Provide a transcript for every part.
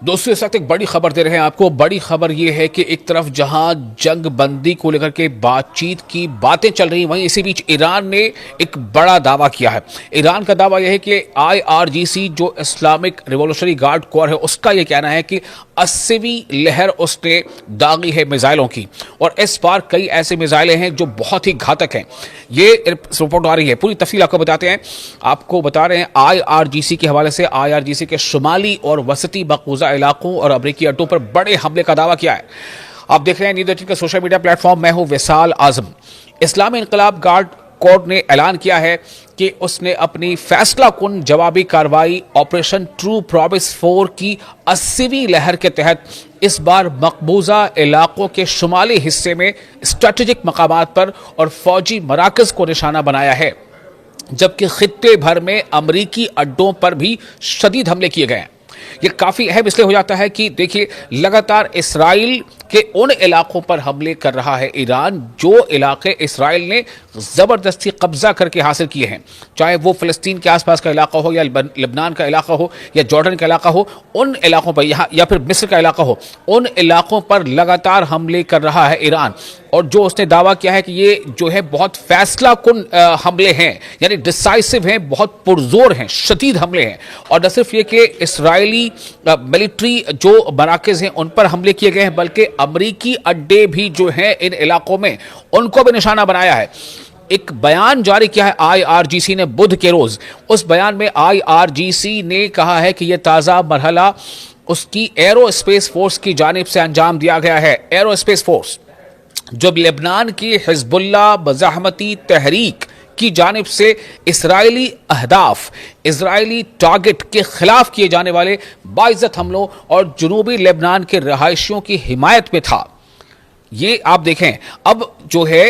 دوستو اس وقت ایک بڑی خبر دے رہے ہیں آپ کو. بڑی خبر یہ ہے کہ ایک طرف جہاں جنگ بندی کو لے کر کے بات چیت کی باتیں چل رہی ہیں، وہیں اسی بیچ ایران نے ایک بڑا دعویٰ کیا ہے. ایران کا دعویٰ یہ ہے کہ IRGC جو اسلامک ریولوشنری گارڈ کور ہے، اس کا یہ کہنا ہے کہ 80ویں لہر اس نے داغی ہے میزائلوں کی، اور اس بار کئی ایسے میزائلیں ہیں جو بہت ہی گھاتک ہیں. یہ رپورٹ آ رہی ہے، پوری تفصیل آپ کو بتاتے ہیں. آپ کو بتا رہے ہیں IRGC کے حوالے سے. IRGC کے شمالی اور وسطی مقبوضہ علاقوں اور امریکی اڈوں پر بڑے حملے کا دعویٰ کیا ہے. آپ دیکھ رہے ہیں نیوز 18 کا سوشل میڈیا پلیٹ فارم. میں ہوں وصال اعظم. اسلامی انقلاب گارڈ کور نے اعلان کیا ہے کہ اس نے اپنی فیصلہ کن جوابی کارروائی آپریشن ٹرو پرومس 4 کی 80ویں لہر کے تحت اس بار مقبوضہ علاقوں کے شمالی حصے میں اسٹریٹجک مقامات پر اور فوجی مراکز کو نشانہ بنایا ہے، جبکہ خطے بھر میں امریکی اڈوں پر بھی شدید حملے کیے گئے ہیں. یہ کافی اہم اس لیے ہو جاتا ہے کہ دیکھیے لگاتار اسرائیل کے ان علاقوں پر حملے کر رہا ہے ایران جو علاقے اسرائیل نے زبردستی قبضہ کر کے حاصل کیے ہیں، چاہے وہ فلسطین کے آس پاس کا علاقہ ہو یا لبنان کا علاقہ ہو یا جارڈن کا علاقہ ہو. ان علاقوں پر یا پھر مصر کا علاقہ ہو، ان علاقوں پر لگاتار حملے کر رہا ہے ایران. اور جو اس نے دعویٰ کیا ہے کہ یہ جو ہے بہت فیصلہ کن حملے ہیں، یعنی ڈسائسو ہیں، بہت پرزور ہیں، شدید حملے ہیں. اور نہ صرف یہ کہ اسرائیلی ملٹری جو مراکز ہیں ان پر حملے کیے گئے ہیں، بلکہ امریکی اڈے بھی جو ہیں ان علاقوں میں ان کو بھی نشانہ بنایا ہے. ایک بیان جاری کیا ہے IRGC نے بدھ کے روز. اس بیان میں IRGC نے کہا ہے کہ یہ تازہ مرحلہ اس کی ایرو اسپیس فورس کی جانب سے انجام دیا گیا ہے. ایرو اسپیس فورس جو لبنان کی حزب اللہ مزاحمتی تحریک کی جانب سے اسرائیلی اہداف، اسرائیلی ٹارگٹ کے خلاف کیے جانے والے باعزت حملوں اور جنوبی لبنان کے رہائشیوں کی حمایت میں تھا. یہ آپ دیکھیں اب جو ہے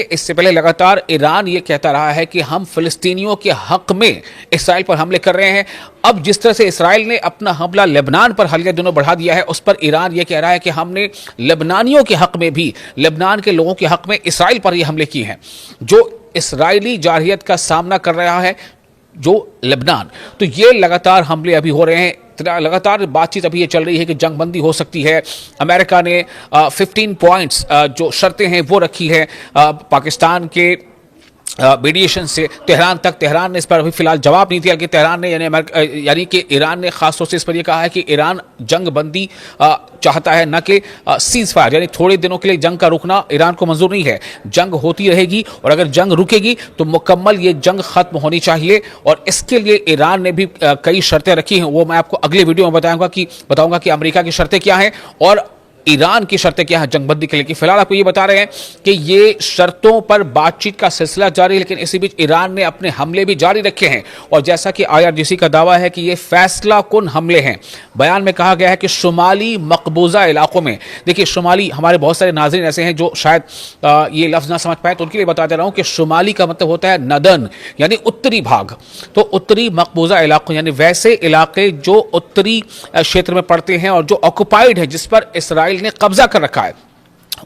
اس سے پہلے لگاتار ایران یہ کہتا رہا ہے کہ ہم فلسطینیوں کے حق میں اسرائیل پر حملے کر رہے ہیں. اب جس طرح سے اسرائیل نے اپنا حملہ لبنان پر حالیہ دنوں بڑھا دیا ہے، اس پر ایران یہ کہہ رہا ہے کہ ہم نے لبنانیوں کے حق میں بھی، لبنان کے لوگوں کے حق میں اسرائیل پر یہ حملے کیے ہیں جو اسرائیلی جارحیت کا سامنا کر رہا ہے جو لبنان. تو یہ لگاتار حملے ابھی ہو رہے ہیں. لگاتار بات چیت ابھی یہ چل رہی ہے کہ جنگ بندی ہو سکتی ہے. امریکہ نے 15 پوائنٹس جو شرطیں ہیں وہ رکھی ہے پاکستان کے میڈیشن سے تہران تک. تہران نے اس پر ابھی فی الحال جواب نہیں دیا کہ تہران نے یعنی کہ ایران نے خاص طور سے اس پر یہ کہا ہے کہ ایران جنگ بندی چاہتا ہے، نہ کہ سیز فائر، یعنی تھوڑے دنوں کے لیے جنگ کا رکنا ایران کو منظور نہیں ہے. جنگ ہوتی رہے گی اور اگر جنگ رکے گی تو مکمل یہ جنگ ختم ہونی چاہیے. اور اس کے لیے ایران نے بھی کئی شرطیں رکھی ہیں، وہ میں آپ کو اگلے ویڈیو میں بتاؤں گا کہ امریکہ کی شرطیں کیا ہیں اور ایران کی شرطیں کیا ہیں جنگ بندی کے لیے. فی الحال آپ کو یہ بتا رہے ہیں کہ یہ شرطوں پر بات چیت کا سلسلہ جاری ہے، لیکن اسی بیچ ایران نے اپنے حملے بھی جاری رکھے ہیں. اور جیسا کہ IRGC کا دعویٰ ہے کہ یہ فیصلہ کن حملے ہیں. بیان میں کہا گیا ہے کہ شمالی مقبوضہ علاقوں میں، دیکھیے شمالی، ہمارے بہت سارے ناظرین ایسے ہیں جو شاید یہ لفظ نہ سمجھ پائے، تو ان کے لیے بتا دے رہا ہوں کہ شمالی کا مطلب ہوتا ہے ندن، یعنی اتری بھاگ. تو اتری مقبوضہ علاقوں یعنی ویسے علاقے جو اتری چھیتر میں پڑتے ہیں اور جو آکوپائیڈ ہے، جس پر اسرائیل نے قبضہ کر رکھا ہے.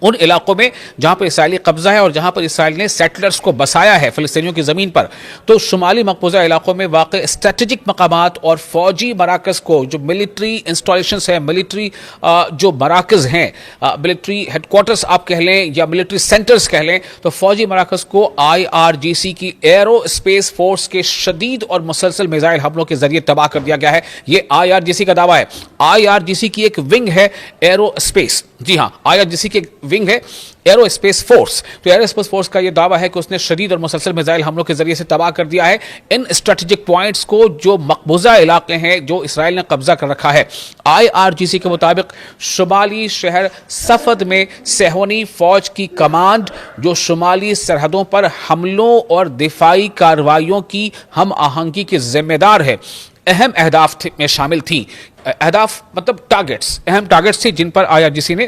ان علاقوں میں جہاں پر اسرائیلی قبضہ ہے اور جہاں پر اسرائیل نے سیٹلرز کو بسایا ہے فلسطینیوں کی زمین پر، تو شمالی مقبوضہ علاقوں میں واقع اسٹریٹجک مقامات اور فوجی مراکز کو، جو ملٹری انسٹالیشنز ہیں، ملٹری جو مراکز ہیں، ملٹری ہیڈ کوارٹرز آپ کہہ لیں یا ملٹری سینٹرز کہہ لیں، تو فوجی مراکز کو IRGC کی ایرو اسپیس فورس کے شدید اور مسلسل میزائل حملوں کے ذریعے تباہ کر دیا گیا ہے. یہ IRGC کا دعویٰ ہے. IRGC کی ایک ونگ ہے ایرو اسپیس، جی ہاں IRGC کی ونگ ہے ایرو اسپیس فورس. تو ایرو اسپیس فورس کا یہ دعویٰ ہے کہ اس نے شدید اور مسلسل میزائل حملوں کے ذریعے سے تباہ کر دیا ہے ان اسٹریٹجک پوائنٹس کو جو مقبوضہ علاقے ہیں جو اسرائیل نے قبضہ کر رکھا ہے. IRGC کے مطابق شمالی شہر صفد میں صہیونی فوج کی کمانڈ، جو شمالی سرحدوں پر حملوں اور دفاعی کارروائیوں کی ہم آہنگی کے ذمہ دار ہے، اہم اہداف میں شامل تھی. اہداف مطلب ٹارگٹس، اہم ٹارگٹس تھے جن پر IRGC نے